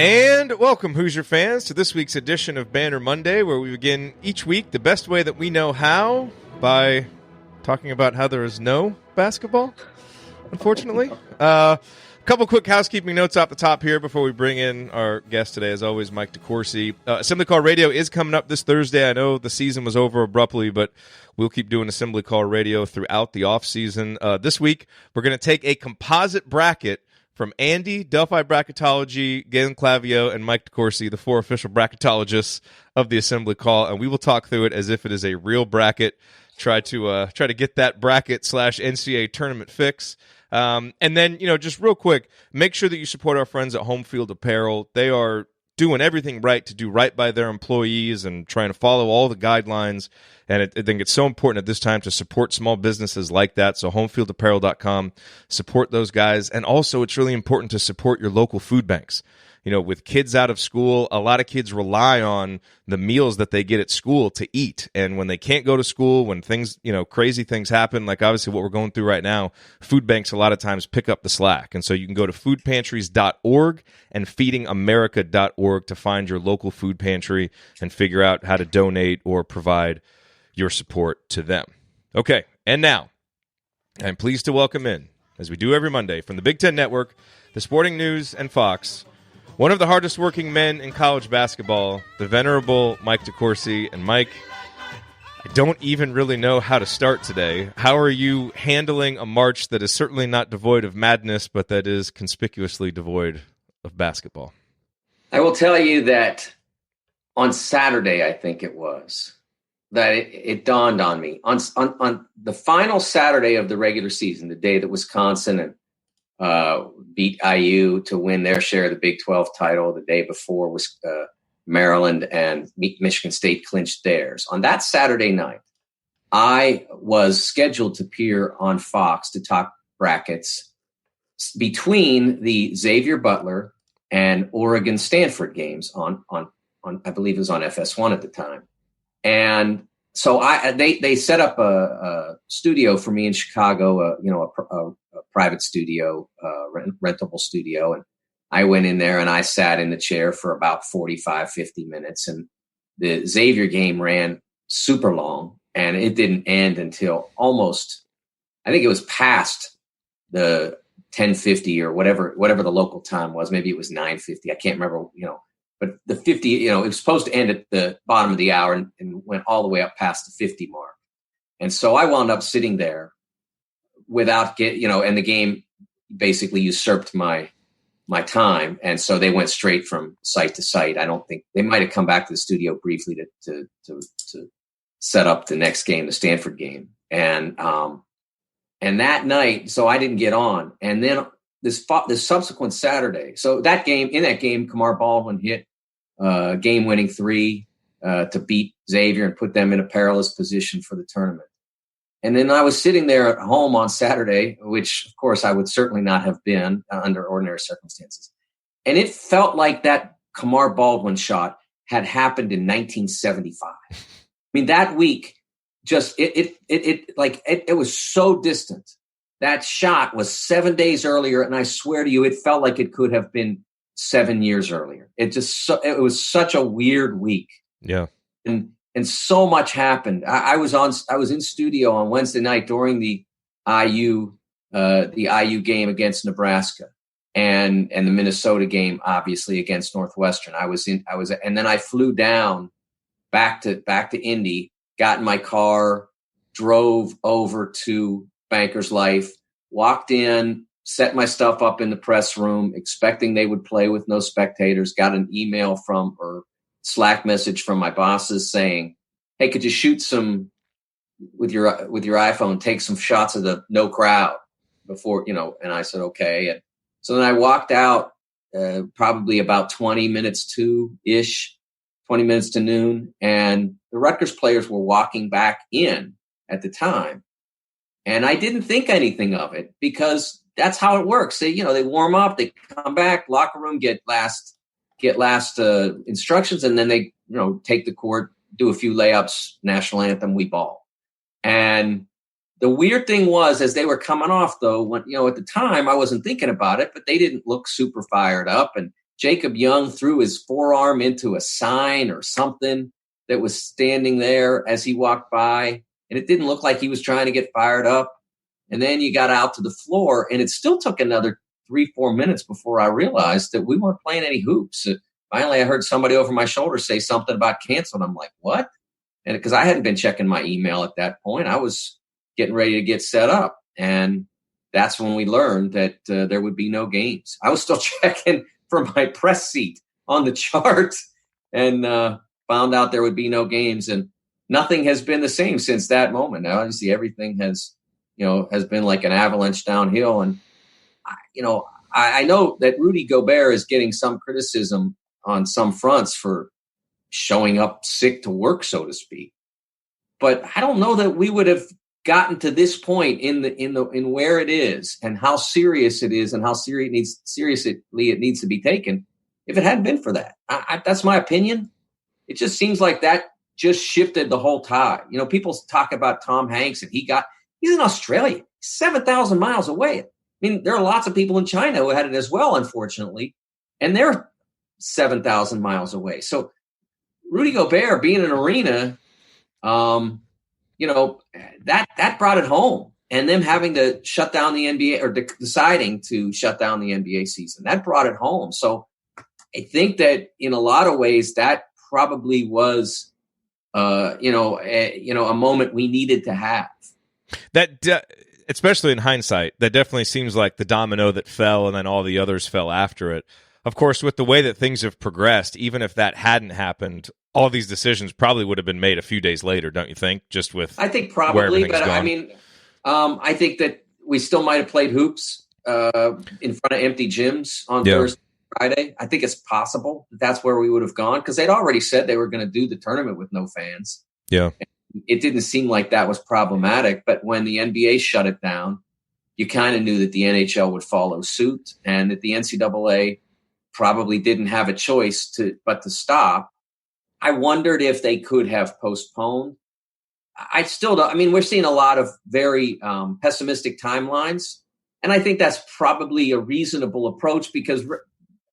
And welcome, Hoosier fans, to this week's edition of Banner Monday, where we begin each week the best way that we know how, by talking about how there is no basketball, unfortunately. A couple quick housekeeping notes off the top here before we bring in our guest today, as always, Mike DeCourcy. Assembly Call Radio is coming up this Thursday. I know the season was over abruptly, but we'll keep doing Assembly Call Radio throughout the offseason. This week, we're going to take a composite bracket from Andy, Delphi Bracketology, Galen Clavio, and Mike DeCourcy, the four official bracketologists of the Assembly Call, and we will talk through it as if it is a real bracket. Try to get that bracket / NCAA tournament fix. And then, just real quick, make sure that you support our friends at Home Field Apparel. They are doing everything right to do right by their employees and trying to follow all the guidelines. And I think it's so important at this time to support small businesses like that. So homefieldapparel.com, support those guys. And also, it's really important to support your local food banks. With kids out of school, a lot of kids rely on the meals that they get at school to eat. And when they can't go to school, when things, crazy things happen, like obviously what we're going through right now, food banks a lot of times pick up the slack. And so you can go to foodpantries.org and feedingamerica.org to find your local food pantry and figure out how to donate or provide your support to them. Okay, and now I'm pleased to welcome in, as we do every Monday, from the Big Ten Network, the Sporting News, and Fox, one of the hardest working men in college basketball, the venerable Mike DeCourcy. And Mike, I don't even really know how to start today. How are you handling a March that is certainly not devoid of madness, but that is conspicuously devoid of basketball? I will tell you that on Saturday, I think it was, that it dawned on me. On the final Saturday of the regular season, the day that Wisconsin beat IU to win their share of the Big 12 title. The day before was Maryland and Michigan State clinched theirs. On that Saturday night, I was scheduled to appear on Fox to talk brackets between the Xavier Butler and Oregon Stanford games on I believe it was on FS1 at the time. And so they set up a studio for me in Chicago, a private studio, rentable studio. And I went in there and I sat in the chair for about 45, 50 minutes. And the Xavier game ran super long and it didn't end until almost, I think it was past the 10:50 or whatever the local time was. Maybe it was 9:50. I can't remember, but the 50, it was supposed to end at the bottom of the hour and went all the way up past the 50 mark. And so I wound up sitting there without and the game basically usurped my time. And so they went straight from site to site. I don't think they might've come back to the studio briefly to set up the next game, the Stanford game. And that night, so I didn't get on. And then this subsequent Saturday, so in that game, Kamar Baldwin hit game-winning three to beat Xavier and put them in a perilous position for the tournament. And then I was sitting there at home on Saturday, which, of course, I would certainly not have been under ordinary circumstances. And it felt like that Kamar Baldwin shot had happened in 1975. I mean, that week, just it was so distant. That shot was 7 days earlier, and I swear to you, it felt like it could have been 7 years earlier. It was such a weird week. Yeah. And so much happened. I was in studio on Wednesday night during the IU game against Nebraska and the Minnesota game, obviously, against Northwestern. And then I flew down back to Indy, got in my car, drove over to Banker's Life, walked in, set my stuff up in the press room, expecting they would play with no spectators, got an email or Slack message from my bosses saying, "Hey, could you shoot some with your iPhone, take some shots of the no crowd before," and I said, okay. And so then I walked out probably about 20 minutes to noon. And the Rutgers players were walking back in at the time. And I didn't think anything of it because that's how it works. They warm up, they come back, locker room, get last instructions, and then they, take the court, do a few layups, national anthem, we ball. And the weird thing was, as they were coming off, though, when, at the time I wasn't thinking about it, but they didn't look super fired up. And Jacob Young threw his forearm into a sign or something that was standing there as he walked by, and it didn't look like he was trying to get fired up. And then you got out to the floor, and it still took another 3-4 minutes before I realized that we weren't playing any hoops. Finally, I heard somebody over my shoulder say something about canceled. I'm like, what? And because I hadn't been checking my email at that point, I was getting ready to get set up. And that's when we learned that there would be no games. I was still checking for my press seat on the chart and found out there would be no games. And nothing has been the same since that moment. Now, obviously, everything has been like an avalanche downhill. And, I know that Rudy Gobert is getting some criticism on some fronts for showing up sick to work, so to speak. But I don't know that we would have gotten to this point in where it is and how serious it is and how seriously it needs to be taken if it hadn't been for that. That's my opinion. It just seems like that just shifted the whole tide. People talk about Tom Hanks and he's in Australia, 7,000 miles away. I mean, there are lots of people in China who had it as well, unfortunately, and they're 7,000 miles away. So Rudy Gobert being in an arena, that brought it home. And them having to shut down the NBA or deciding to shut down the NBA season, that brought it home. So I think that in a lot of ways that probably was, a moment we needed to have. That, especially in hindsight, that definitely seems like the domino that fell and then all the others fell after it. Of course, with the way that things have progressed, even if that hadn't happened, all these decisions probably would have been made a few days later, don't you think? Just with I think probably, but gone. I think that we still might have played hoops in front of empty gyms on Thursday, Friday. I think it's possible that's where we would have gone because they'd already said they were going to do the tournament with no fans. Yeah. It didn't seem like that was problematic, but when the NBA shut it down, you kind of knew that the NHL would follow suit and that the NCAA probably didn't have a choice but to stop. I wondered if they could have postponed. I still don't. I mean, we're seeing a lot of very pessimistic timelines, and I think that's probably a reasonable approach because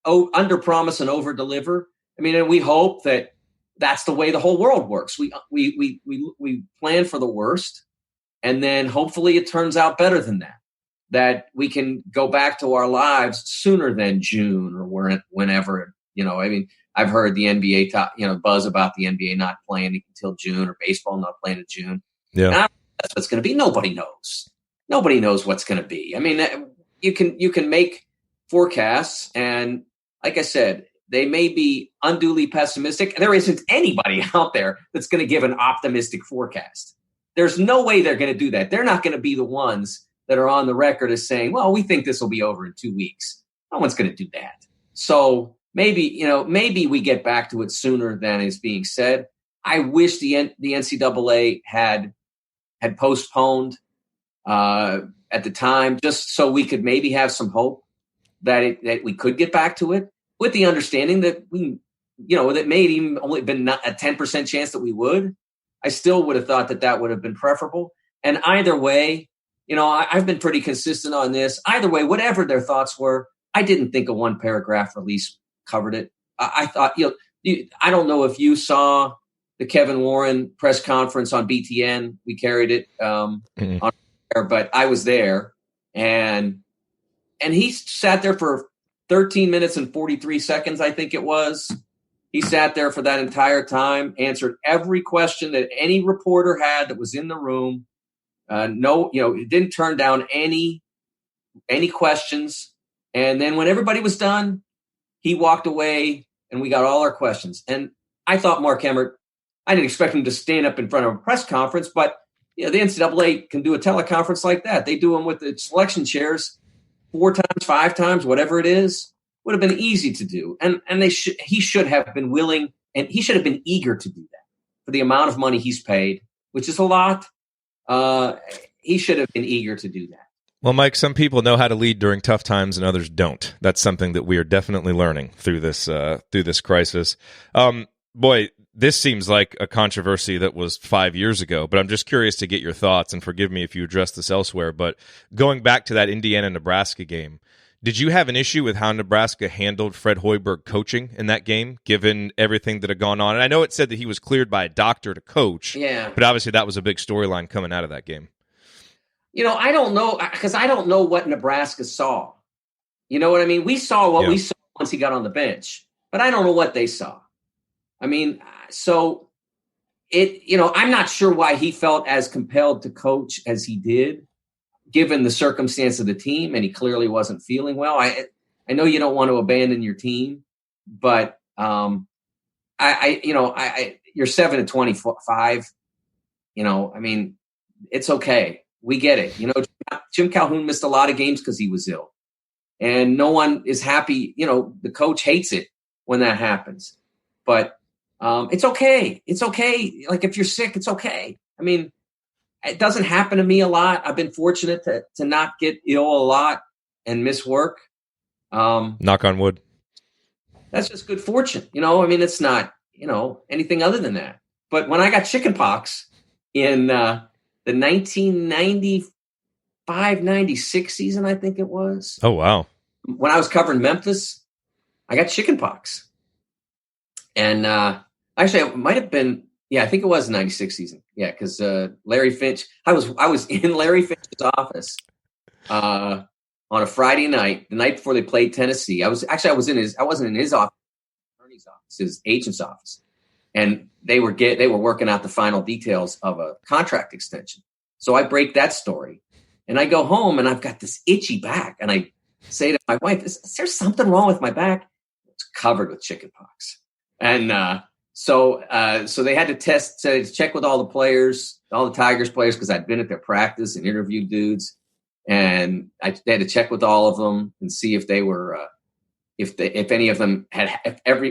under promise and over deliver. I mean, and we hope that that's the way the whole world works. We plan for the worst, and then hopefully it turns out better than that. That we can go back to our lives sooner than June or whenever. I've heard the NBA buzz about the NBA not playing until June or baseball not playing in June. Yeah, and that's what's going to be. Nobody knows. Nobody knows what's going to be. I mean, you can make forecasts, and like I said, they may be unduly pessimistic. There isn't anybody out there that's going to give an optimistic forecast. There's no way they're going to do that. They're not going to be the ones that are on the record as saying, well, we think this will be over in 2 weeks. No one's going to do that. So maybe we get back to it sooner than is being said. I wish the NCAA had postponed at the time, just so we could maybe have some hope that we could get back to it, with the understanding that that may even only been a 10% chance that we would. I still would have thought that would have been preferable. And either way, I've been pretty consistent on this. Either way, whatever their thoughts were, I didn't think a one paragraph release covered it. I thought, I don't know if you saw the Kevin Warren press conference on BTN. We carried it on air, but I was there, and he sat there for 13 minutes and 43 seconds, I think it was. He sat there for that entire time, answered every question that any reporter had that was in the room. He didn't turn down any questions. And then when everybody was done, he walked away and we got all our questions. And I thought Mark Emmert, I didn't expect him to stand up in front of a press conference, but the NCAA can do a teleconference like that. They do them with the selection chairs 4 times, 5 times, whatever it is. Would have been easy to do. And he should have been willing, and he should have been eager to do that for the amount of money he's paid, which is a lot. He should have been eager to do that. Well, Mike, some people know how to lead during tough times and others don't. That's something that we are definitely learning through this crisis. Boy, this seems like a controversy that was 5 years ago, but I'm just curious to get your thoughts, and forgive me if you addressed this elsewhere, but going back to that Indiana-Nebraska game, Did you have an issue with how Nebraska handled Fred Hoiberg coaching in that game, given everything that had gone on? And I know it said that he was cleared by a doctor to coach, but obviously that was a big storyline coming out of that game. I don't know, because I don't know what Nebraska saw. You know what I mean? We saw what we saw once he got on the bench, but I don't know what they saw. I mean, so I'm not sure why he felt as compelled to coach as he did, given the circumstance of the team, and he clearly wasn't feeling well. I know you don't want to abandon your team, but you're 7-25. I mean, it's okay. We get it. Jim Calhoun missed a lot of games because he was ill, and no one is happy. The coach hates it when that happens, but it's okay. It's okay. Like, if you're sick, it's okay. I mean, it doesn't happen to me a lot. I've been fortunate to not get ill a lot and miss work. Knock on wood. That's just good fortune. I mean, it's not, anything other than that. But when I got chickenpox in the 1995-96 season, I think it was. Oh, wow. When I was covering Memphis, I got chickenpox. And actually, it might have been, I think it was the 96 season. Yeah, because Larry Finch, I was in Larry Finch's office on a Friday night, the night before they played Tennessee. I wasn't in his office, attorney's office, his agent's office, and they were working out the final details of a contract extension. So I break that story, and I go home, and I've got this itchy back, and I say to my wife, "Is there something wrong with my back?" It's covered with chickenpox, and So they had to check with all the players, all the Tigers players, because I'd been at their practice and interviewed dudes, and they had to check with all of them and see if they were, if any of them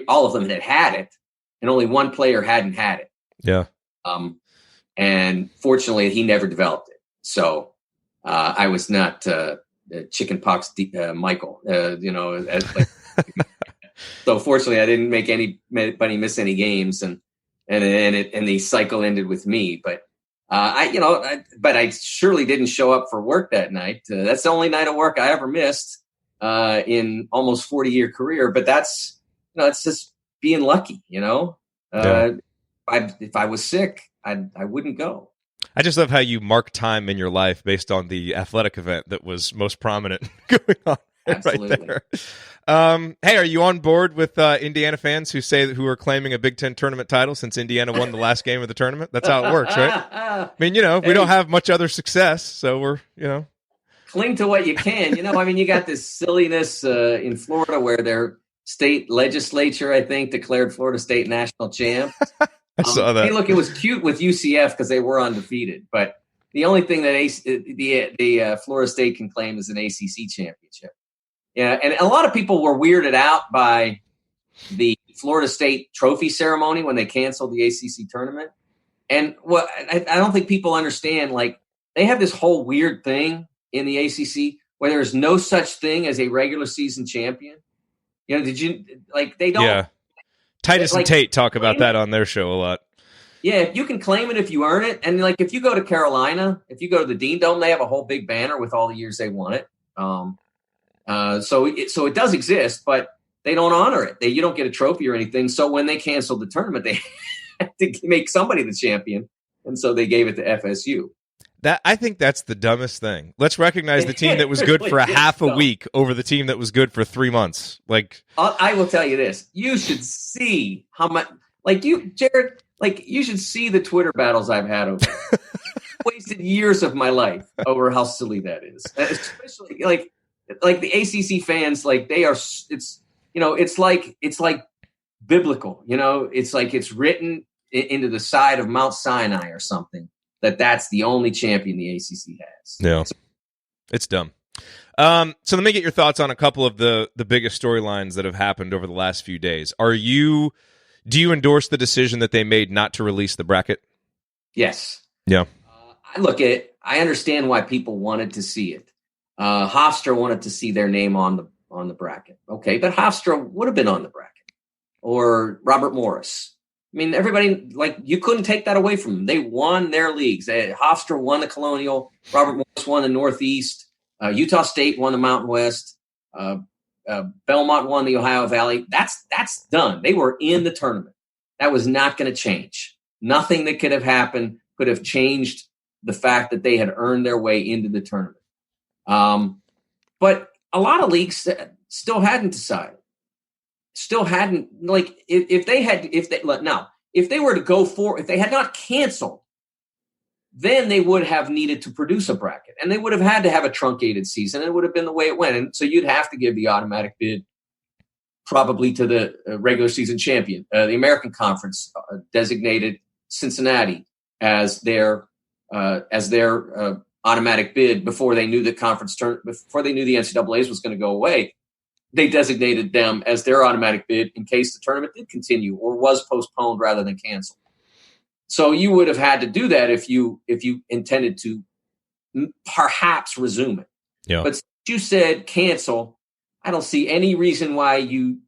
all of them had it, and only one player hadn't had it. Yeah. And fortunately, he never developed it. So I was not chickenpox Michael. So fortunately, I didn't make anybody miss any games, and the cycle ended with me. But I surely didn't show up for work that night. That's the only night of work I ever missed in almost 40-year career. But that's it's just being lucky. If I was sick, I wouldn't go. I just love how you mark time in your life based on the athletic event that was most prominent going on. Absolutely. Right there. Hey, are you on board with Indiana fans who are claiming a Big Ten tournament title since Indiana won the last game of the tournament? That's how it works, right? I mean, we don't have much other success, so we're, cling to what you can. I mean, you got this silliness in Florida where their state legislature, I think, declared Florida State national champ. I saw that. Hey, look, it was cute with UCF because they were undefeated, but the only thing that Florida State can claim is an ACC championship. Yeah, and a lot of people were weirded out by the Florida State trophy ceremony when they canceled the ACC tournament. And I don't think people understand, like, they have this whole weird thing in the ACC where there's no such thing as a regular season champion. Did you, like, they don't. Yeah. Titus and Tate talk about that on their show a lot. Yeah, you can claim it if you earn it. And, like, if you go to Carolina, if you go to the Dean Dome, they have a whole big banner with all the years they won it. So it does exist, but they don't honor it. You don't get a trophy or anything. So when they canceled the tournament, they had to make somebody the champion, and so they gave it to FSU. I think that's the dumbest thing. Let's recognize the team that was good for a half a week over the team that was good for 3 months. Like, I will tell you this: you should see how much, Jared. Like, you should see the Twitter battles I've had over. Wasted years of my life over how silly that is, especially like the ACC fans. Like, they are. It's like biblical. It's like it's written into the side of Mount Sinai or something. That's the only champion the ACC has. Yeah, it's dumb. So let me get your thoughts on a couple of the biggest storylines that have happened over the last few days. Do you endorse the decision that they made not to release the bracket? Yes. Yeah. I look at it. I understand why people wanted to see it. Hofstra wanted to see their name on the bracket. Okay, but Hofstra would have been on the bracket, or Robert Morris. I mean, everybody, like, you couldn't take that away from them. They won their leagues. Hofstra won the Colonial. Robert Morris won the Northeast. Utah State won the Mountain West. Belmont won the Ohio Valley. That's done. They were in the tournament. That was not going to change. Nothing that could have happened could have changed the fact that they had earned their way into the tournament. But a lot of leagues still hadn't decided. Still hadn't, like, if they were to go for, if they had not canceled, then they would have needed to produce a bracket, and they would have had to have a truncated season. And it would have been the way it went. And so you'd have to give the automatic bid probably to the regular season champion. The American Conference designated Cincinnati as their automatic bid before they knew the before they knew the NCAA's was going to go away. They designated them as their automatic bid in case the tournament did continue or was postponed rather than canceled. So you would have had to do that if you intended to perhaps resume it. Yeah. But since you said cancel, I don't see any reason why you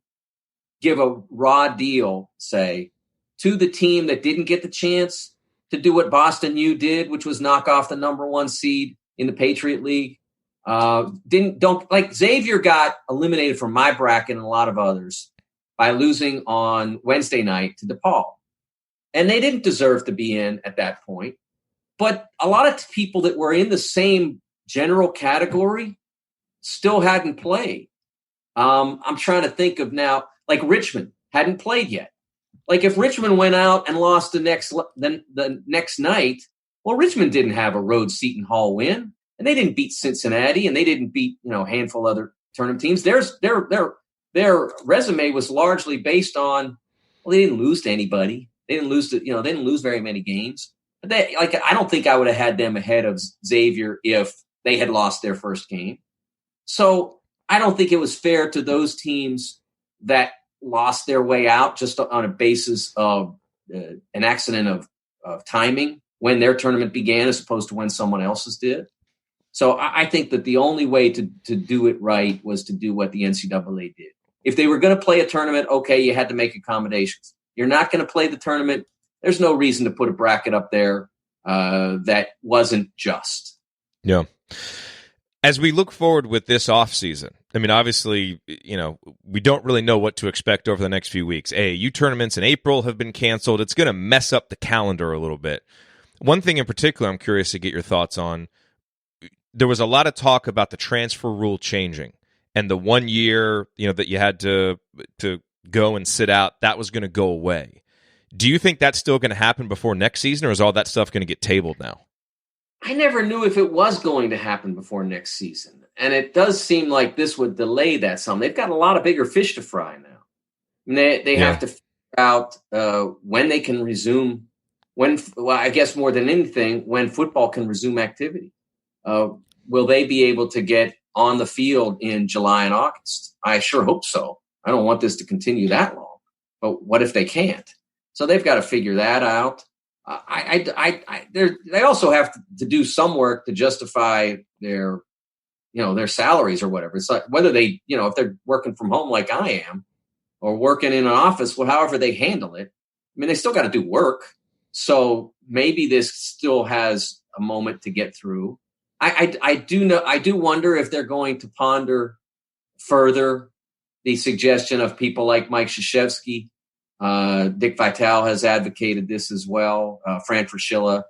give a raw deal, say, to the team that didn't get the chance to do what Boston U did, which was knock off the number 1 seed in the Patriot League. Xavier got eliminated from my bracket and a lot of others by losing on Wednesday night to DePaul. And they didn't deserve to be in at that point. But a lot of people that were in the same general category still hadn't played. I'm trying to think of now, like Richmond hadn't played yet. Like if Richmond went out and lost the next night, well, Richmond didn't have a road Seton Hall win, and they didn't beat Cincinnati, and they didn't beat a handful of other tournament teams. Their resume was largely based on, well, they didn't lose to anybody. They didn't lose they didn't lose very many games. But I don't think I would have had them ahead of Xavier if they had lost their first game. So I don't think it was fair to those teams that lost their way out just on a basis of an accident of timing when their tournament began as opposed to when someone else's did. So I think that the only way to do it right was to do what the NCAA did. If they were going to play a tournament, okay, you had to make accommodations. You're not going to play the tournament. There's no reason to put a bracket up there that wasn't just. Yeah. As we look forward with this offseason, I mean, obviously, we don't really know what to expect over the next few weeks. AAU tournaments in April have been canceled. It's going to mess up the calendar a little bit. One thing in particular I'm curious to get your thoughts on, there was a lot of talk about the transfer rule changing and the 1 year, that you had to go and sit out, that was going to go away. Do you think that's still going to happen before next season, or is all that stuff going to get tabled now? I never knew if it was going to happen before next season. And it does seem like this would delay that some. They've got a lot of bigger fish to fry now. I mean, they have to figure out when they can resume, I guess more than anything, when football can resume activity. Will they be able to get on the field in July and August? I sure hope so. I don't want this to continue that long. But what if they can't? So they've got to figure that out. They also have to do some work to justify their salaries or whatever. It's like whether they, if they're working from home like I am or working in an office, well, however they handle it, I mean, they still got to do work. So maybe this still has a moment to get through. I do wonder if they're going to ponder further the suggestion of people like Mike Krzyzewski. Dick Vitale has advocated this as well. Fran Fraschilla,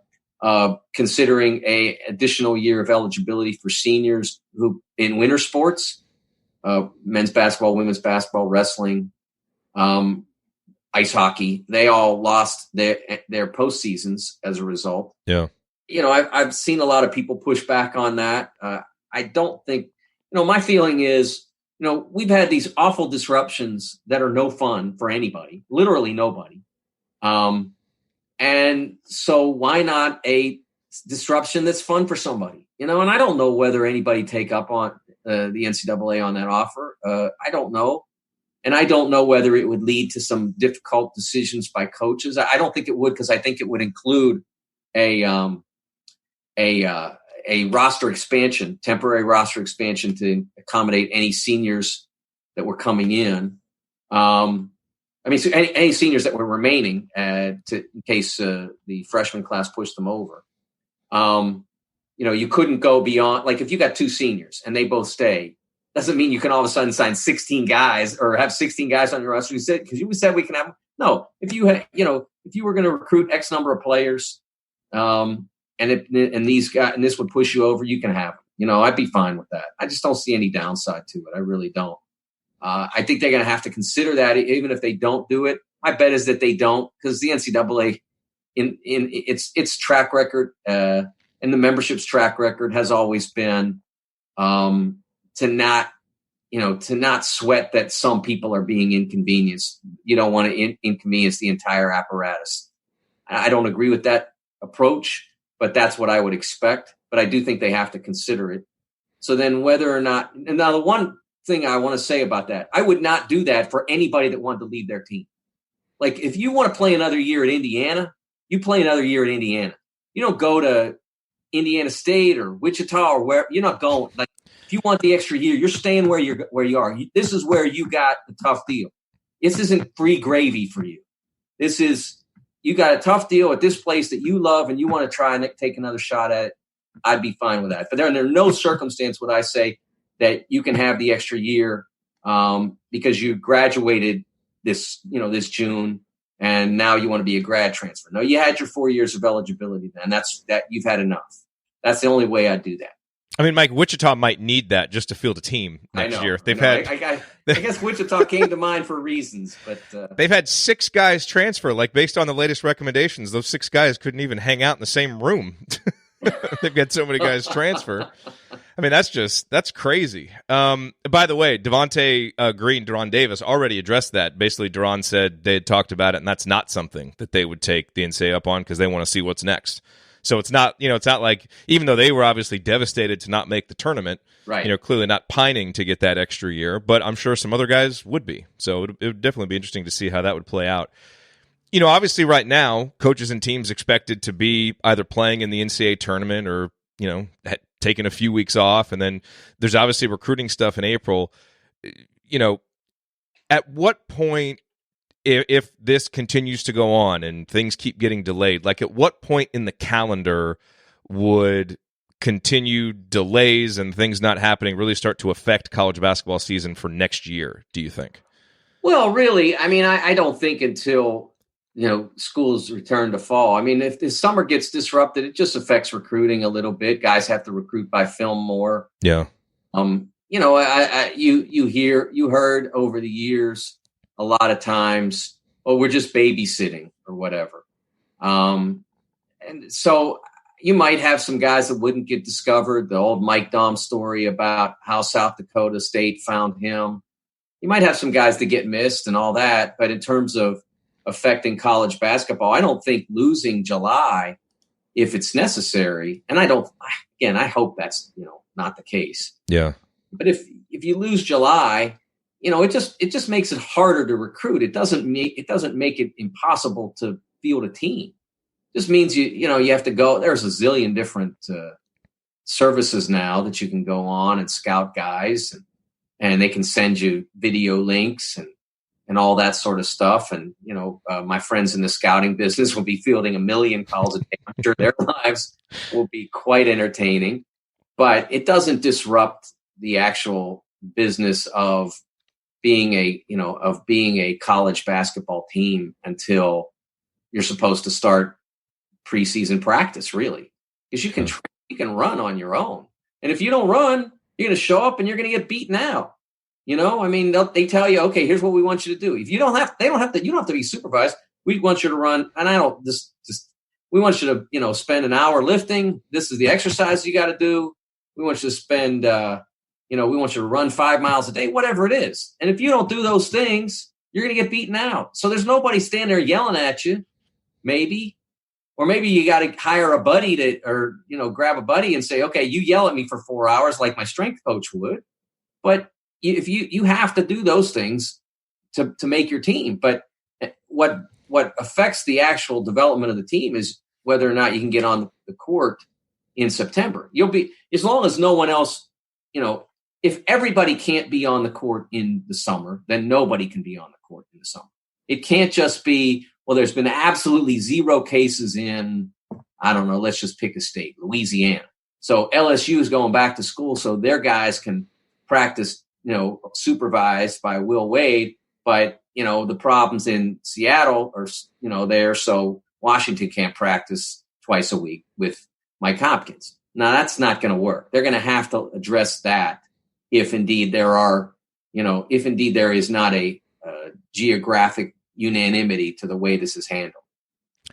considering a additional year of eligibility for seniors who in winter sports, men's basketball, women's basketball, wrestling, ice hockey. They all lost their postseasons as a result. Yeah. I've seen a lot of people push back on that. I don't think, my feeling is, we've had these awful disruptions that are no fun for anybody, literally nobody. And so why not a disruption that's fun for somebody? And I don't know whether anybody take up on the NCAA on that offer. I don't know. And I don't know whether it would lead to some difficult decisions by coaches. I don't think it would, because I think it would include a roster expansion, temporary roster expansion to accommodate any seniors that were coming in. So any seniors that were remaining in case the freshman class pushed them over. You couldn't go beyond, like if you got two seniors and they both stay, doesn't mean you can all of a sudden sign 16 guys or have 16 guys on your roster. Because you said we can have no. If you had, if you were going to recruit X number of players, and these guys and this would push you over, you can have them. I'd be fine with that. I just don't see any downside to it. I really don't. I think they're going to have to consider that even if they don't do it. My bet is that they don't, because the NCAA in its track record and the membership's track record has always been to not sweat that some people are being inconvenienced. You don't want to inconvenience the entire apparatus. I don't agree with that approach, but that's what I would expect. But I do think they have to consider it. So then whether or not, and now the one thing I want to say about that, I would not do that for anybody that wanted to leave their team. Like, if you want to play another year at Indiana, you play another year at Indiana. You don't go to Indiana State or Wichita or where. You're not going. Like, if you want the extra year, you're staying where you are. This is where you got the tough deal. This isn't free gravy for you. This is, you got a tough deal at this place that you love and you want to try and take another shot at it. I'd be fine with that. But there no circumstance would I say that you can have the extra year because you graduated this June and now you want to be a grad transfer. No, you had your 4 years of eligibility then. That's you've had enough. That's the only way I'd do that. I mean, Mike, Wichita might need that just to field a team next year. I guess Wichita came to mind for reasons, but they've had 6 guys transfer. Like, based on the latest recommendations, those 6 guys couldn't even hang out in the same room. They've got so many guys transfer. I mean, that's crazy. By the way, Devontae Green, Deron Davis already addressed that. Basically, Deron said they had talked about it, and that's not something that they would take the NCAA up on because they want to see what's next. So it's not like, even though they were obviously devastated to not make the tournament, right? Clearly not pining to get that extra year, but I'm sure some other guys would be. So it would definitely be interesting to see how that would play out. Obviously right now, coaches and teams expected to be either playing in the NCAA tournament or, taking a few weeks off. And then there's obviously recruiting stuff in April. At what point, if this continues to go on and things keep getting delayed, like at what point in the calendar would continued delays and things not happening really start to affect college basketball season for next year, do you think? Well, really, I mean, I don't think until schools return to fall. I mean, if the summer gets disrupted, it just affects recruiting a little bit. Guys have to recruit by film more. Yeah. You heard over the years a lot of times, oh, we're just babysitting or whatever. And so you might have some guys that wouldn't get discovered. The old Mike Dahm story about how South Dakota State found him. You might have some guys that get missed and all that. But in terms of affecting college basketball, I don't think losing July, if it's necessary, and I hope that's not the case. Yeah. But if you lose July, it just makes it harder to recruit. It doesn't make it impossible to field a team. It just means you have to go. There's a zillion different services now that you can go on and scout guys, and they can send you video links and all that sort of stuff. And, my friends in the scouting business will be fielding 1 million calls a day. I'm sure their lives will be quite entertaining, but it doesn't disrupt the actual business of being a college basketball team until you're supposed to start preseason practice, really, because you can run on your own. And if you don't run, you're going to show up and you're going to get beaten out. I mean, they tell you, okay, here's what we want you to do. If you don't have to be supervised. We want you to run. And we want you to, spend an hour lifting. This is the exercise you got to do. We want you to spend, we want you to run 5 miles a day, whatever it is. And if you don't do those things, you're going to get beaten out. So there's nobody standing there yelling at you, maybe. Or maybe you got to hire a buddy grab a buddy and say, okay, you yell at me for 4 hours like my strength coach would. But if you have to do those things to make your team. But what affects the actual development of the team is whether or not you can get on the court in September. You'll be, as long as no one else, if everybody can't be on the court in the summer, then nobody can be on the court in the summer. It can't just be, well, there's been absolutely 0 cases in, I don't know, let's just pick a state, Louisiana. So LSU is going back to school so their guys can practice, supervised by Will Wade, but, the problems in Seattle are, there. So Washington can't practice twice a week with Mike Hopkins. Now that's not going to work. They're going to have to address that if indeed there is not a geographic unanimity to the way this is handled.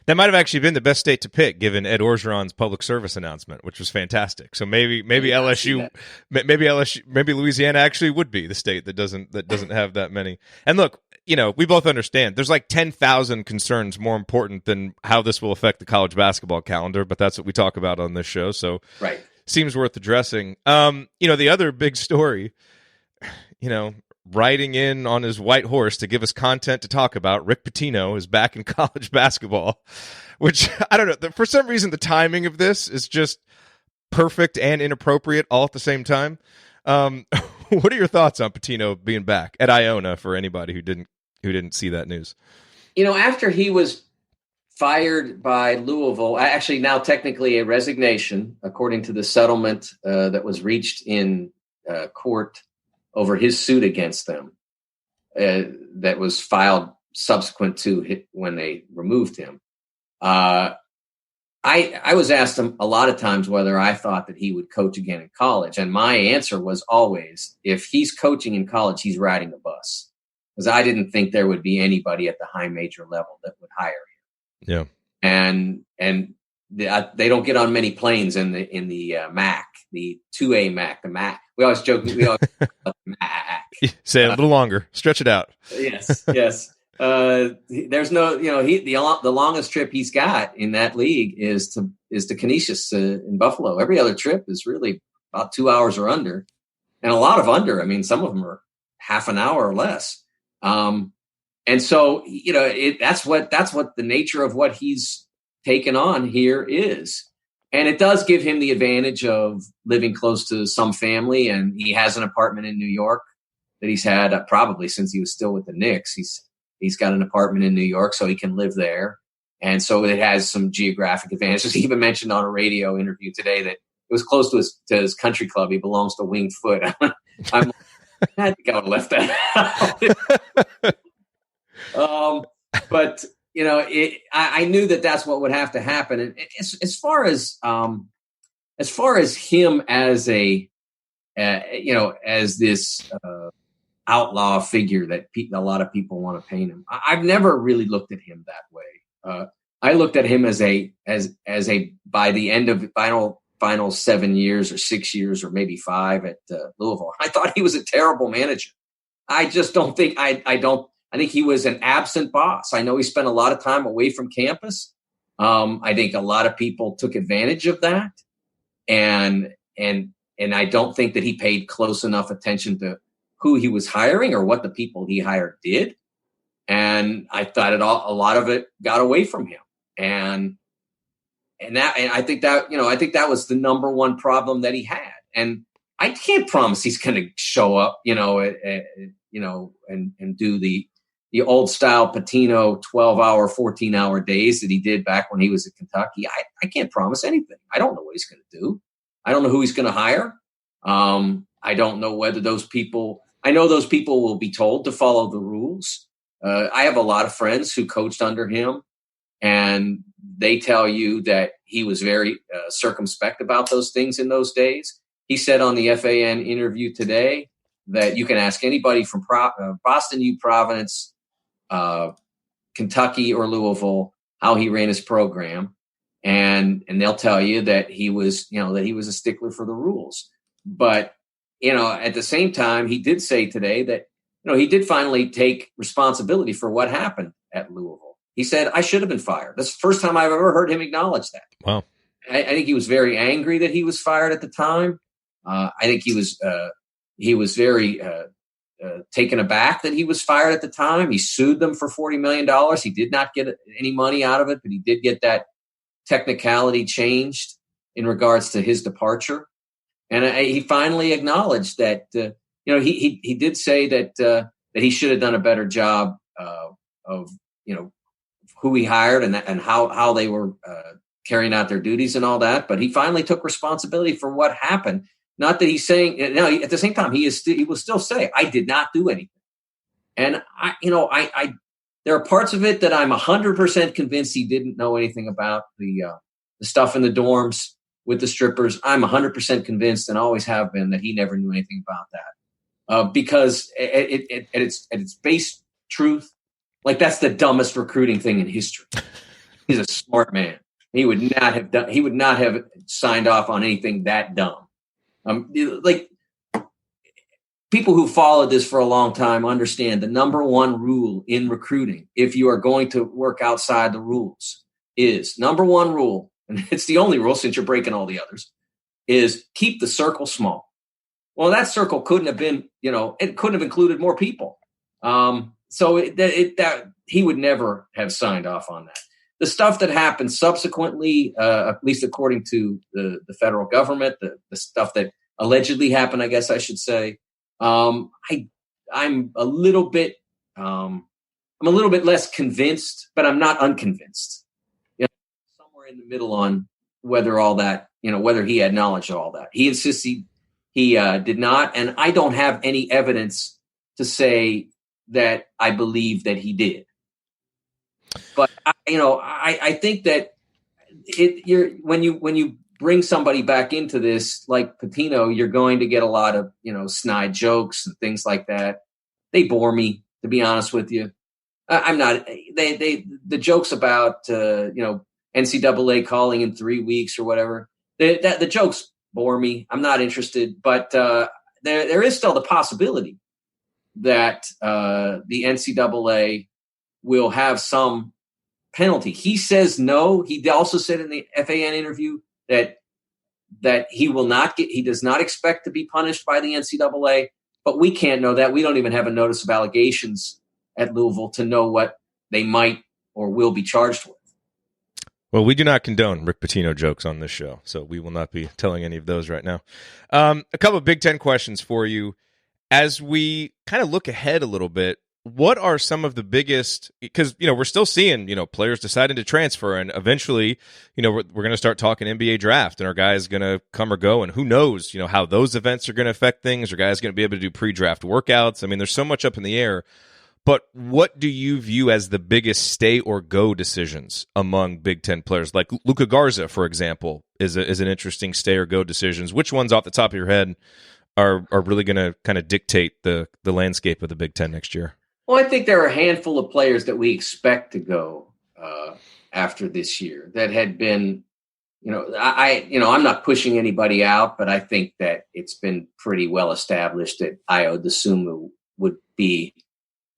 That might have actually been the best state to pick, given Ed Orgeron's public service announcement, which was fantastic. So maybe LSU, maybe Louisiana actually would be the state that doesn't have that many. And look, we both understand there's like 10,000 concerns more important than how this will affect the college basketball calendar, but that's what we talk about on this show. So right. Seems worth addressing. The other big story, riding in on his white horse to give us content to talk about, Rick Pitino is back in college basketball, which I don't know. For some reason, the timing of this is just perfect and inappropriate all at the same time. What are your thoughts on Pitino being back at Iona for anybody who didn't see that news? After he was fired by Louisville, actually now technically a resignation, according to the settlement that was reached in court over his suit against them that was filed subsequent to when they removed him. I was asked him a lot of times whether I thought that he would coach again in college. And my answer was always, if he's coaching in college, he's riding a bus. Because I didn't think there would be anybody at the high major level that would hire him. Yeah. And they don't get on many planes in the MAC, the 2A MAC, the MAC. We always joke. MAC. Say it a little longer. Stretch it out. Yes. There's no, the longest trip he's got in that league is to Canisius in Buffalo. Every other trip is really about 2 hours or under, and a lot of under. I mean, some of them are half an hour or less. And so, that's what the nature of what he's taken on here is. And it does give him the advantage of living close to some family. And he has an apartment in New York that he's had probably since he was still with the Knicks. He's got an apartment in New York, so he can live there. And so it has some geographic advantages. He even mentioned on a radio interview today that it was close to his country club. He belongs to Winged Foot. I think I would have left that out. But I knew that that's what would have to happen. And as far as him as as this outlaw figure that a lot of people want to paint him, I've never really looked at him that way. I looked at him as a by the end of final 7 years or 6 years or maybe 5 at Louisville, I thought he was a terrible manager. I just don't think I think he was an absent boss. I know he spent a lot of time away from campus. I think a lot of people took advantage of that. And I don't think that he paid close enough attention to who he was hiring or what the people he hired did. And I thought a lot of it got away from him. And I think that was the number one problem that he had. And I can't promise he's going to show up, and do the old style Pitino 12-hour, 14-hour days that he did back when he was at Kentucky. I can't promise anything. I don't know what he's going to do. I don't know who he's going to hire. I don't know whether I know those people will be told to follow the rules. I have a lot of friends who coached under him, and they tell you that he was very circumspect about those things in those days. He said on the FAN interview today that you can ask anybody from Boston U Providence, Kentucky or Louisville how he ran his program, and they'll tell you that he was a stickler for the rules. But at the same time, he did say today that he did finally take responsibility for what happened at Louisville. He said, "I should have been fired." That's the first time I've ever heard him acknowledge that. Wow. I think he was very angry that he was fired at the time. I think he was very taken aback that he was fired at the time. He sued them for $40 million. He did not get any money out of it, but he did get that technicality changed in regards to his departure. And he finally acknowledged that, he did say that he should have done a better job of who he hired and how they were carrying out their duties and all that. But he finally took responsibility for what happened. Not that he's saying, no, at the same time, he will still say, I did not do anything. And I there are parts of it that I'm 100% convinced he didn't know anything about the stuff in the dorms with the strippers. I'm 100% convinced, and always have been, that he never knew anything about that. Because at its base truth, like, that's the dumbest recruiting thing in history. He's a smart man. He would not have signed off on anything that dumb. Like, people who followed this for a long time understand the number one rule in recruiting, if you are going to work outside the rules, is number one rule, and it's the only rule since you're breaking all the others, is keep the circle small. Well, that circle couldn't have been, it couldn't have included more people. So that he would never have signed off on that. The stuff that happened subsequently, at least according to the federal government, the stuff that allegedly happened, I guess I should say, I'm a little bit less convinced, but I'm not unconvinced. Somewhere in the middle on whether all that, whether he had knowledge of all that. He insists he did not, and I don't have any evidence to say that I believe that he did. But I think that when you bring somebody back into this, like Pitino, you're going to get a lot of, snide jokes and things like that. They bore me, to be honest with you. I'm not, the jokes about, NCAA calling in 3 weeks or whatever, the jokes bore me. I'm not interested, but there is still the possibility that the NCAA will have some penalty. He says no. He also said in the FAN interview that he does not expect to be punished by the NCAA, but we can't know that. We don't even have a notice of allegations at Louisville to know what they might or will be charged with. Well, we do not condone Rick Pitino jokes on this show, so we will not be telling any of those right now. A couple of Big Ten questions for you. As we kind of look ahead a little bit, what are some of the biggest, because, we're still seeing, players deciding to transfer, and eventually, we're going to start talking NBA draft, and our guys going to come or go, and who knows, how those events are going to affect things. Are guys going to be able to do pre-draft workouts? I mean, there's so much up in the air, but what do you view as the biggest stay or go decisions among Big Ten players? Like Luka Garza, for example, is an interesting stay or go decisions. Which ones off the top of your head are really going to kind of dictate the landscape of the Big Ten next year? Well, I think there are a handful of players that we expect to go after this year that had been, I'm not pushing anybody out, but I think that it's been pretty well established that Ayo Dosunmu would be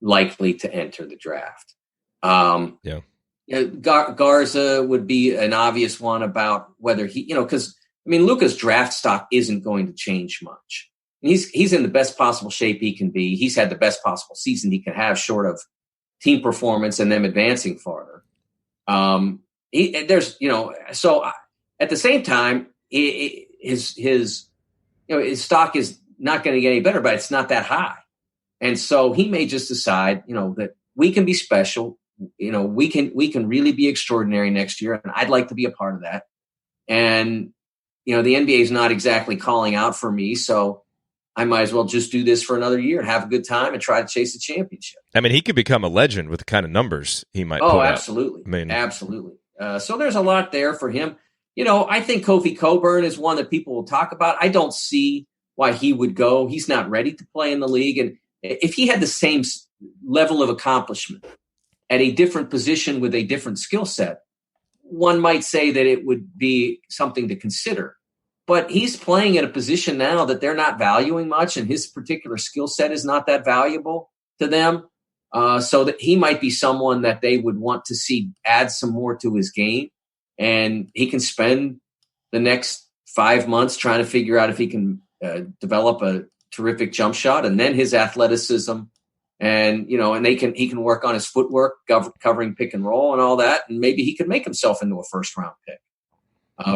likely to enter the draft. Garza would be an obvious one about whether he, because Luka's draft stock isn't going to change much. He's in the best possible shape he can be. He's had the best possible season he can have, short of team performance and them advancing farther. So at the same time, his stock is not going to get any better, but it's not that high. And so he may just decide, that we can be special. We can really be extraordinary next year, and I'd like to be a part of that. And the NBA is not exactly calling out for me, so I might as well just do this for another year and have a good time and try to chase the championship. I mean, he could become a legend with the kind of numbers he might put absolutely. out. Absolutely. So there's a lot there for him. I think Kofi Cockburn is one that people will talk about. I don't see why he would go. He's not ready to play in the league. And if he had the same level of accomplishment at a different position with a different skill set, one might say that it would be something to consider. But he's playing at a position now that they're not valuing much, and his particular skill set is not that valuable to them. So that he might be someone that they would want to see add some more to his game. And he can spend the next 5 months trying to figure out if he can develop a terrific jump shot, and then his athleticism, and he can work on his footwork, covering pick and roll and all that, and maybe he could make himself into a first round pick.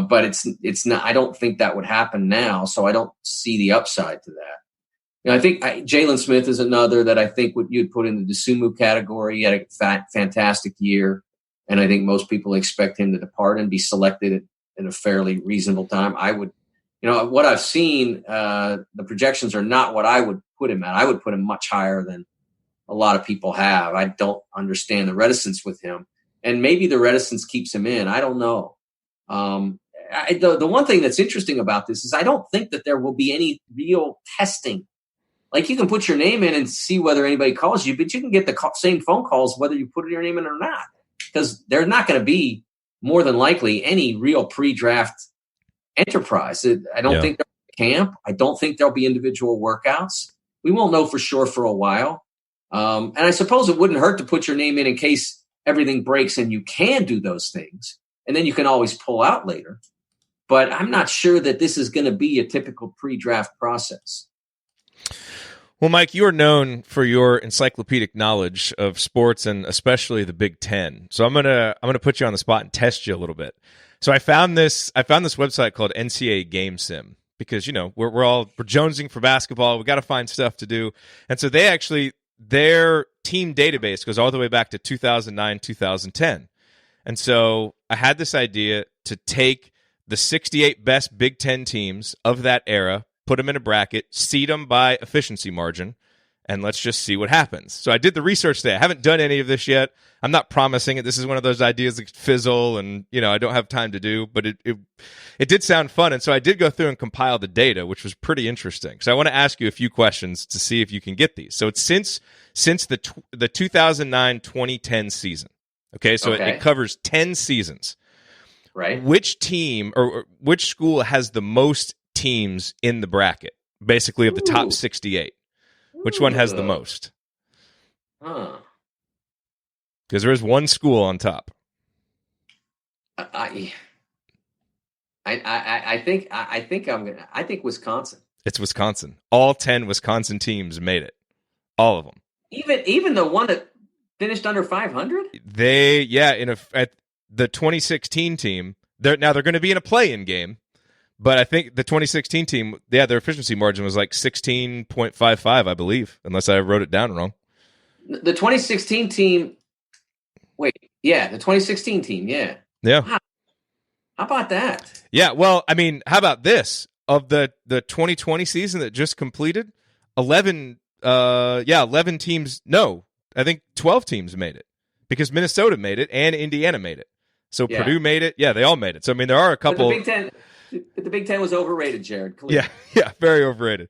But it's not. I don't think that would happen now, so I don't see the upside to that. I think Jalen Smith is another that I think you'd put in the Dosunmu category. He had a fantastic year, and I think most people expect him to depart and be selected at a fairly reasonable time. I would, what I've seen, the projections are not what I would put him at. I would put him much higher than a lot of people have. I don't understand the reticence with him, and maybe the reticence keeps him in. I don't know. The one thing that's interesting about this is I don't think that there will be any real testing. Like, you can put your name in and see whether anybody calls you, but you can get the same phone calls whether you put your name in or not, because there's not going to be, more than likely, any real pre-draft enterprise. I don't think there'll be camp. I don't think there'll be individual workouts. We won't know for sure for a while. And I suppose it wouldn't hurt to put your name in case everything breaks and you can do those things, and then you can always pull out later. But I'm not sure that this is going to be a typical pre-draft process. Well, Mike, you are known for your encyclopedic knowledge of sports and especially the Big Ten. So I'm gonna put you on the spot and test you a little bit. So I found this website called NCAA Game Sim, because we're jonesing for basketball. We got to find stuff to do, and so their team database goes all the way back to 2009, 2010. And so I had this idea to take the 68 best Big Ten teams of that era, put them in a bracket, seed them by efficiency margin, and let's just see what happens. So I did the research today. I haven't done any of this yet. I'm not promising it. This is one of those ideas that fizzle and, I don't have time to do, but it did sound fun. And so I did go through and compile the data, which was pretty interesting. So I want to ask you a few questions to see if you can get these. So it's since the 2009-2010 season. Okay, so It covers 10 seasons. Right. Which team or which school has the most teams in the bracket, basically of the top 68? Which one has the most? Huh. Because there is one school on top. I think Wisconsin. It's Wisconsin. All 10 Wisconsin teams made it. All of them. Even the one that finished under 500? At the 2016 team, they're going to be in a play-in game, but I think the 2016 team, their efficiency margin was like 16.55, I believe, unless I wrote it down wrong. The 2016 team, the 2016 team, yeah. Yeah. Wow. How about that? Yeah, well, I mean, how about this? Of the 2020 season that just completed, 11 teams, no, I think 12 teams made it, because Minnesota made it and Indiana made it. So Purdue made it. Yeah, they all made it. So, I mean, there are a couple. But the Big Ten was overrated, Jared. Clearly. Yeah, very overrated.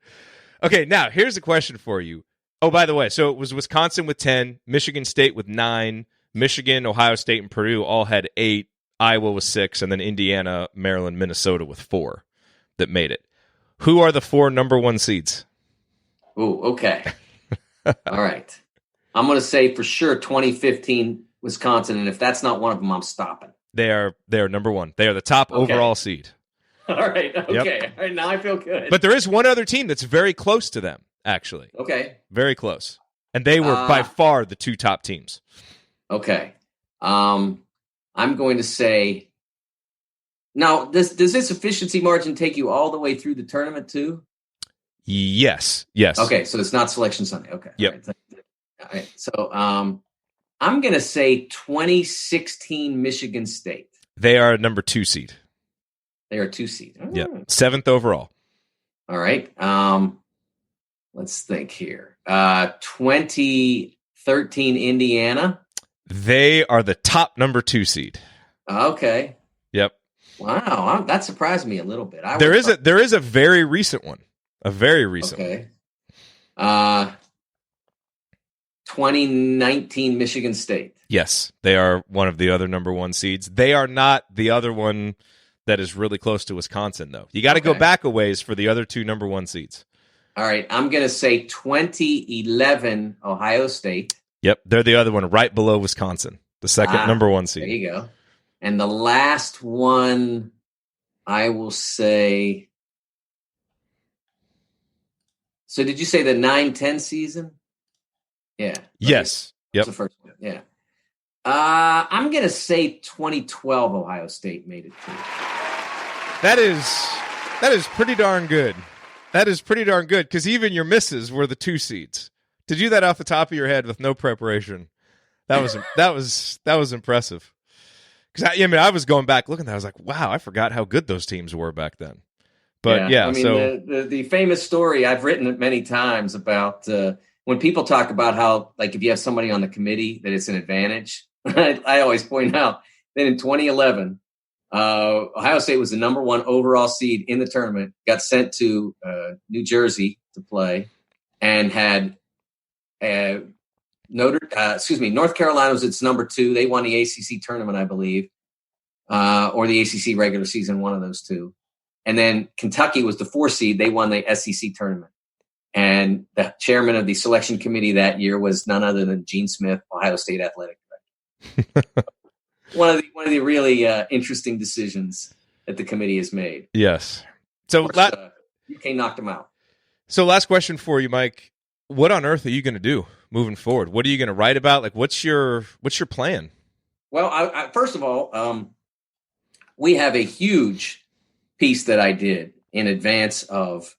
Okay, now here's a question for you. Oh, by the way, so it was Wisconsin with 10, Michigan State with 9, Michigan, Ohio State, and Purdue all had 8, Iowa with 6, and then Indiana, Maryland, Minnesota with 4 that made it. Who are the 4 number 1 seeds? Ooh, okay. All right. I'm going to say for sure 2015 Wisconsin, and if that's not one of them, I'm stopping. They are number 1. They are the top overall seed. All right. Okay. Yep. All right, now I feel good. But there is one other team that's very close to them, actually. Okay. Very close. And they were by far the 2 top teams. Okay. I'm going to say, now, does this efficiency margin take you all the way through the tournament too? Yes. Okay, so it's not Selection Sunday. Okay. Yep. All right. So I'm going to say 2016 Michigan State. They are number 2 seed. They are 2 seed. Oh. Yep. 7th overall. All right. Let's think here. 2013 Indiana. They are the top number 2 seed. Okay. Yep. Wow, that surprised me a little bit. There is a very recent one. A very recent one. 2019 Michigan State. Yes, they are one of the other number 1 seeds. They are not the other one that is really close to Wisconsin, though. You got to go back a ways for the other 2 number 1 seeds. All right, I'm going to say 2011 Ohio State. Yep, they're the other one right below Wisconsin, the second number 1 seed. There you go. And the last one, I will say. So did you say the 9-10 season? Yeah. Right? Yes. Yep. That's the first one. Yeah. I'm going to say 2012 Ohio State made it too. That is pretty darn good. That is pretty darn good, because even your misses were the 2 seeds. To do that off the top of your head with no preparation, that was impressive. Because I was going back looking at that, I was like, wow, I forgot how good those teams were back then. But yeah, I mean, so the famous story, I've written it many times about when people talk about how, like, if you have somebody on the committee, that it's an advantage. I always point out that in 2011, Ohio State was the number 1 overall seed in the tournament, got sent to New Jersey to play, and had North Carolina was its number 2. They won the ACC tournament, I believe, or the ACC regular season, one of those two. And then Kentucky was the 4 seed. They won the SEC tournament. And the chairman of the selection committee that year was none other than Gene Smith, Ohio State athletic director. one of the really interesting decisions that the committee has made. Yes. So UK knocked them out. So last question for you, Mike. What on earth are you going to do moving forward? What are you going to write about? Like, what's your plan? Well, I first of all, we have a huge piece that I did in advance of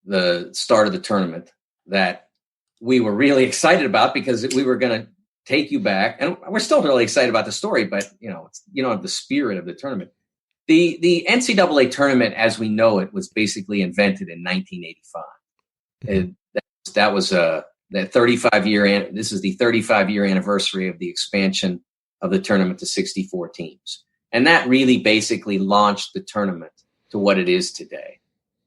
the start of the tournament that we were really excited about, because we were going to take you back, and we're still really excited about the story, but the spirit of the tournament. The NCAA tournament as we know it was basically invented in 1985. That was the 35-year. This is the 35-year anniversary of the expansion of the tournament to 64 teams, and that really basically launched the tournament to what it is today.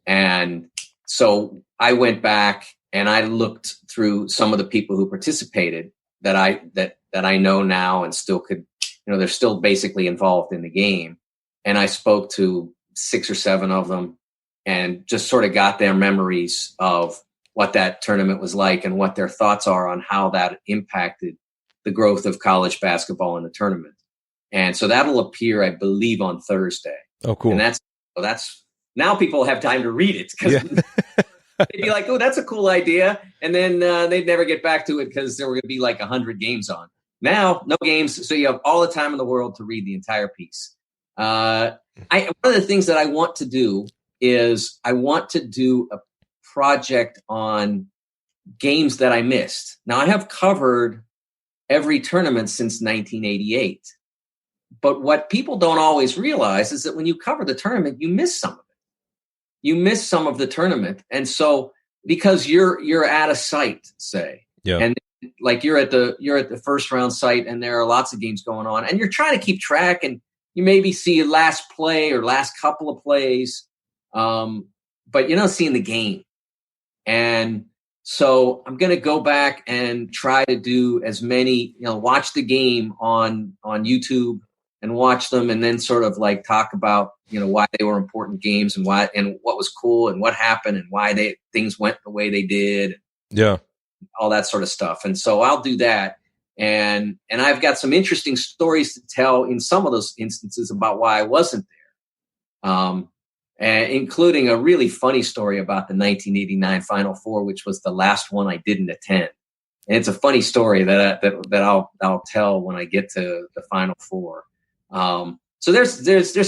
And so I went back and I looked through some of the people who participated that I know now and still could, they're still basically involved in the game. And I spoke to 6 or 7 of them and just sort of got their memories of what that tournament was like and what their thoughts are on how that impacted the growth of college basketball in the tournament. And so that'll appear, I believe, on Thursday. Oh, cool. And that's now people have time to read it, because they'd be like, oh, that's a cool idea. And then they'd never get back to it because there were going to be like 100 games on. Now, no games. So you have all the time in the world to read the entire piece. One of the things that I want to do is I want to do a project on games that I missed. Now, I have covered every tournament since 1988. But what people don't always realize is that when you cover the tournament, you miss some of it. You miss some of the tournament. And so because you're at a site, say, and like you're at the first round site and there are lots of games going on and you're trying to keep track, and you maybe see last play or last couple of plays, but you're not seeing the game. And so I'm going to go back and try to do as many, watch the game on YouTube and watch them, and then sort of like talk about, why they were important games and why, and what was cool and what happened and why things went the way they did. Yeah. All that sort of stuff. And so I'll do that. And I've got some interesting stories to tell in some of those instances about why I wasn't there. And including a really funny story about the 1989 Final Four, which was the last one I didn't attend. And it's a funny story that I'll tell when I get to the Final Four. So there's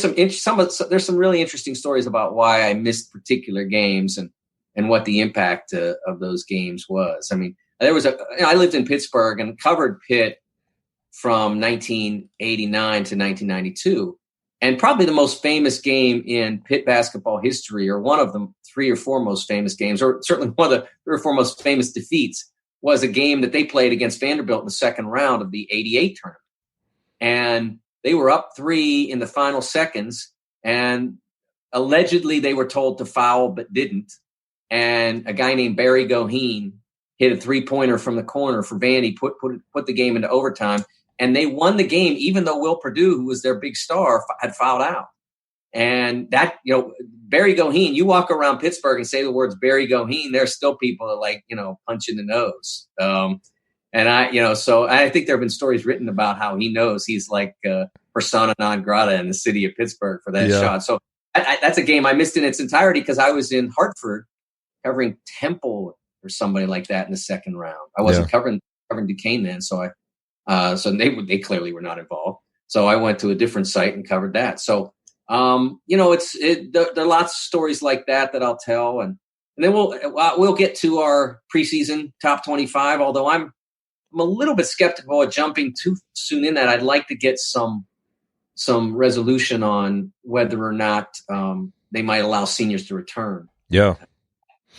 some really interesting stories about why I missed particular games and what the impact of those games was. I mean, I lived in Pittsburgh and covered Pitt from 1989 to 1992. And probably the most famous game in Pitt basketball history, or one of the 3 or 4 most famous games, or certainly one of the 3 or 4 most famous defeats, was a game that they played against Vanderbilt in the second round of the 88 tournament. And they were up 3 in the final seconds, and allegedly they were told to foul but didn't. And a guy named Barry Goheen hit a 3-pointer from the corner for Vandy, put the game into overtime. And they won the game, even though Will Perdue, who was their big star, had fouled out. And that, Barry Goheen, you walk around Pittsburgh and say the words Barry Goheen, there's still people that punch in the nose. So I think there have been stories written about how he knows he's like persona non grata in the city of Pittsburgh for that shot. So that's a game I missed in its entirety because I was in Hartford covering Temple or somebody like that in the second round. I wasn't covering Duquesne then, so they clearly were not involved. So I went to a different site and covered that. So there are lots of stories like that I'll tell, and then we'll get to our preseason top 25. Although I'm a little bit skeptical of jumping too soon in that. I'd like to get some some resolution on whether or not they might allow seniors to return. Yeah.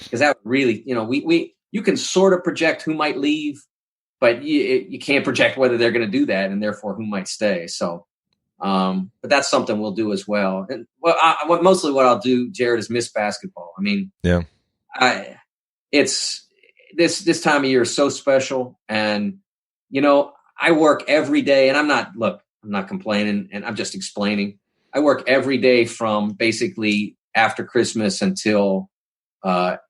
Because that really, you can sort of project who might leave, but you can't project whether they're going to do that, and therefore who might stay. So, but that's something we'll do as well. And mostly what I'll do, Jared, is miss basketball. I mean, yeah, it's this time of year is so special, and I work every day, and I'm not complaining, and I'm just explaining. I work every day from basically after Christmas until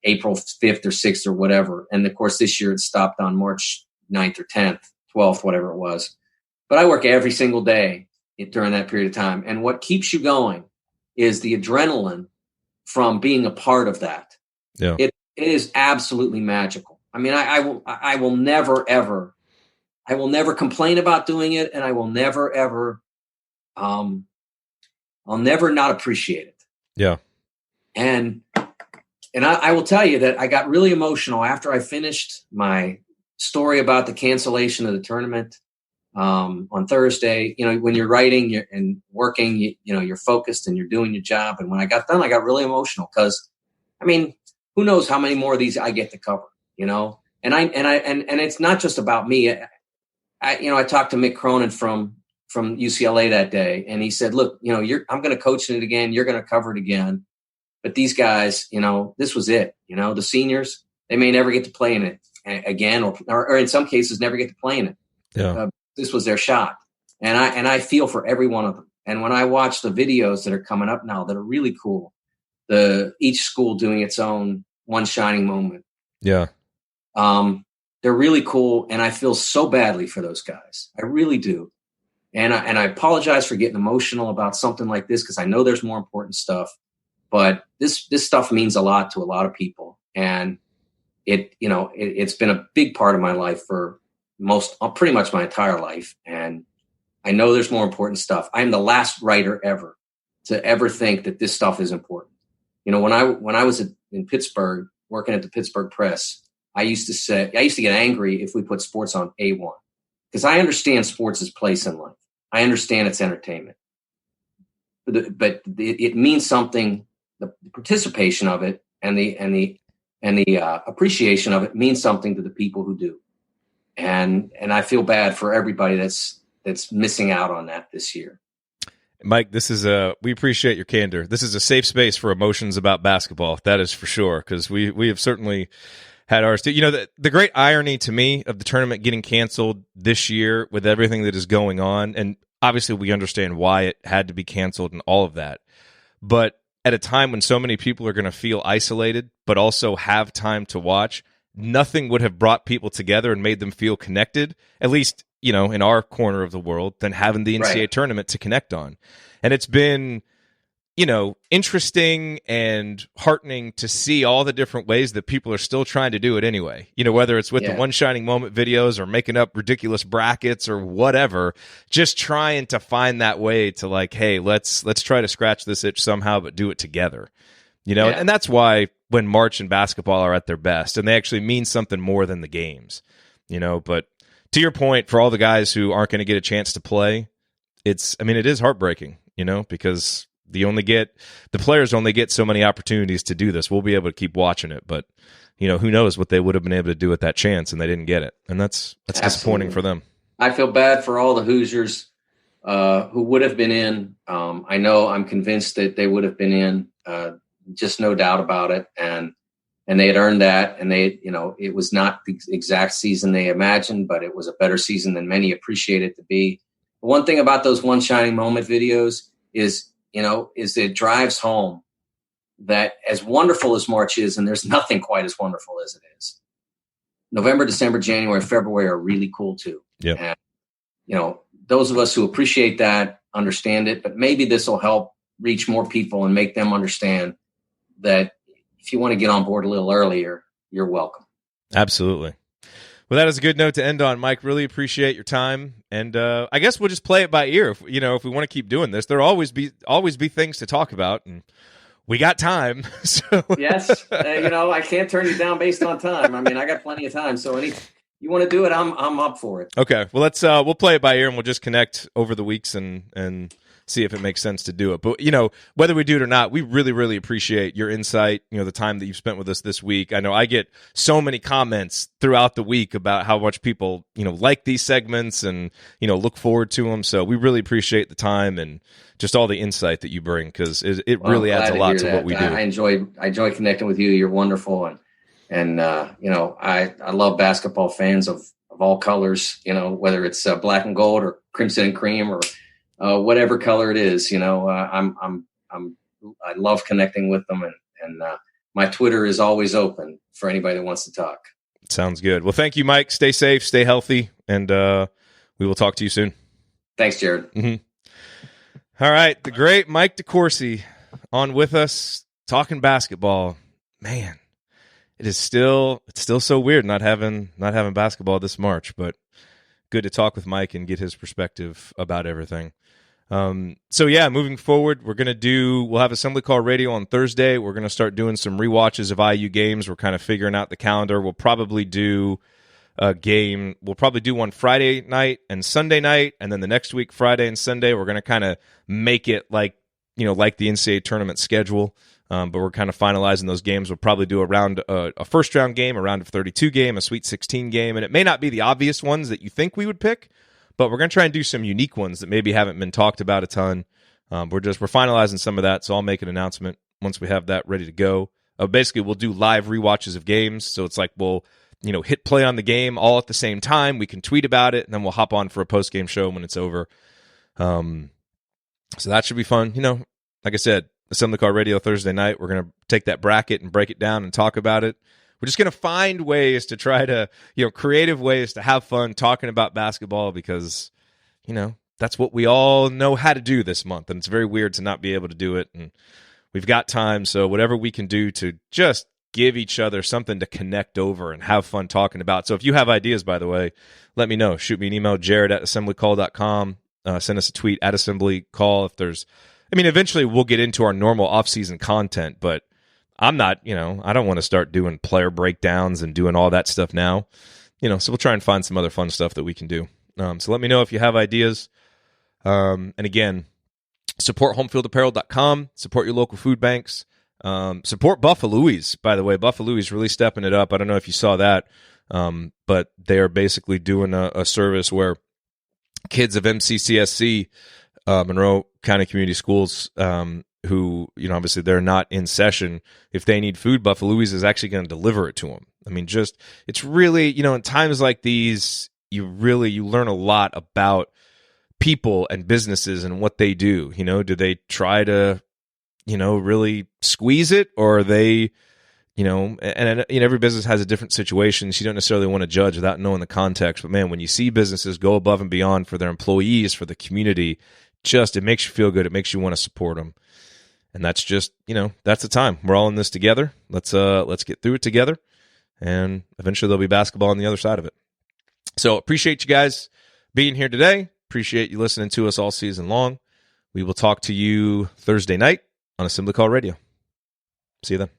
April 5th or 6th or whatever. And of course, this year it stopped on March 9th or 10th, 12th, whatever it was. But I work every single day during that period of time. And what keeps you going is the adrenaline from being a part of that. Yeah. It is absolutely magical. I mean, I will never, ever, I will never complain about doing it. And I will never, ever, I'll never not appreciate it. Yeah. And I will tell you that I got really emotional after I finished my story about the cancellation of the tournament on Thursday. When you're writing and working, you're focused and you're doing your job. And when I got done, I got really emotional because, I mean, who knows how many more of these I get to cover, and it's not just about me. I talked to Mick Cronin from UCLA that day, and he said, look, I'm going to coach it again. You're going to cover it again. But these guys, this was it. The seniors, they may never get to play in it again, or in some cases, never get to play in it. Yeah. This was their shot, and I feel for every one of them. And when I watch the videos that are coming up now that are really cool, each school doing its own one shining moment. Yeah. They're really cool, and I feel so badly for those guys. I really do. And I apologize for getting emotional about something like this because I know there's more important stuff. But this stuff means a lot to a lot of people, and it's been a big part of my life for pretty much my entire life. And I know there's more important stuff. I'm the last writer ever to ever think that this stuff is important. When I was in Pittsburgh working at the Pittsburgh Press, I used to get angry if we put sports on A1 because I understand sports' place in life. I understand it's entertainment, but it means something. The participation of it and the appreciation of it means something to the people who do, and I feel bad for everybody that's missing out on that this year. Mike, we appreciate your candor. This is a safe space for emotions about basketball. That is for sure, because we have certainly had ours too. The great irony to me of the tournament getting canceled this year with everything that is going on, and obviously we understand why it had to be canceled and all of that, but at a time when so many people are going to feel isolated, but also have time to watch, nothing would have brought people together and made them feel connected, at least, in our corner of the world, than having the NCAA tournament to connect on. And it's been, interesting and heartening to see all the different ways that people are still trying to do it anyway. Whether it's with the One Shining Moment videos or making up ridiculous brackets or whatever, just trying to find that way to like, hey, let's try to scratch this itch somehow, but do it together. And that's why when March and basketball are at their best and they actually mean something more than the games, but to your point, for all the guys who aren't going to get a chance to play, it is heartbreaking, because the players only get so many opportunities to do this. We'll be able to keep watching it, but who knows what they would have been able to do at that chance, and they didn't get it, and that's disappointing for them. I feel bad for all the Hoosiers who would have been in. I'm convinced that they would have been in, just no doubt about it, and they had earned that, and it was not the exact season they imagined, but it was a better season than many appreciate it to be. The one thing about those One Shining Moment videos is it drives home that as wonderful as March is, and there's nothing quite as wonderful as it is, November, December, January, February are really cool too. Yeah. And, those of us who appreciate that understand it, but maybe this will help reach more people and make them understand that if you want to get on board a little earlier, you're welcome. Absolutely. Well, that is a good note to end on, Mike. Really appreciate your time, and I guess we'll just play it by ear. If we want to keep doing this, there'll always be things to talk about, and we got time. So yes, I can't turn you down based on time. I got plenty of time. So you want to do it, I'm up for it. Okay. Well, let's we'll play it by ear, and we'll just connect over the weeks and see if it makes sense to do it. But, whether we do it or not, we really, really appreciate your insight, the time that you've spent with us this week. I know I get so many comments throughout the week about how much people, like these segments and, look forward to them. So we really appreciate the time and just all the insight that you bring, because it really adds a lot to what we do. I enjoy connecting with you. You're wonderful. And I love basketball fans of all colors, whether it's black and gold or crimson and cream or whatever color it is. I love connecting with them, and my Twitter is always open for anybody that wants to talk. Sounds good. Well, thank you, Mike. Stay safe, stay healthy, and we will talk to you soon. Thanks, Jared. Mm-hmm. All right, the great Mike DeCourcy on with us talking basketball. Man, it's still so weird not having basketball this March, but good to talk with Mike and get his perspective about everything. Moving forward, we'll have Assembly Call Radio on Thursday. We're going to start doing some rewatches of IU games. We're kind of figuring out the calendar. We'll probably do a game. We'll probably do one Friday night and Sunday night, and then the next week, Friday and Sunday, we're going to kind of make it like the NCAA tournament schedule. But we're kind of finalizing those games. We'll probably do a first round game, a round of 32 game, a Sweet 16 game, and it may not be the obvious ones that you think we would pick, but we're going to try and do some unique ones that maybe haven't been talked about a ton. We're finalizing some of that, so I'll make an announcement once we have that ready to go. Basically, we'll do live rewatches of games, so it's like we'll hit play on the game all at the same time. We can tweet about it, and then we'll hop on for a post game show when it's over. So that should be fun. Like I said, Assembly Call Radio Thursday night. We're going to take that bracket and break it down and talk about it. We're just going to find ways to try to, creative ways to have fun talking about basketball, because, that's what we all know how to do this month. And it's very weird to not be able to do it. And we've got time. So whatever we can do to just give each other something to connect over and have fun talking about. So if you have ideas, by the way, let me know. Shoot me an email, jared@assemblycall.com. Send us a tweet @assemblycall if there's, eventually we'll get into our normal off-season content, but I'm not, I don't want to start doing player breakdowns and doing all that stuff now, so we'll try and find some other fun stuff that we can do. So let me know if you have ideas. And again, support homefieldapparel.com, support your local food banks, support Buffalo's, by the way. Buffalo's really stepping it up. I don't know if you saw that, but they are basically doing a service where kids of MCCSC, Monroe County Community Schools, who, obviously they're not in session, if they need food, Buffalo's is actually going to deliver it to them. It's really, in times like these, you learn a lot about people and businesses and what they do. Do they try to, really squeeze it, or are they, and every business has a different situation. So you don't necessarily want to judge without knowing the context. But man, when you see businesses go above and beyond for their employees, for the community, it makes you feel good. It makes you want to support them. And that's just, that's the time. We're all in this together. Let's get through it together. And eventually there'll be basketball on the other side of it. So appreciate you guys being here today. Appreciate you listening to us all season long. We will talk to you Thursday night on Assembly Call Radio. See you then.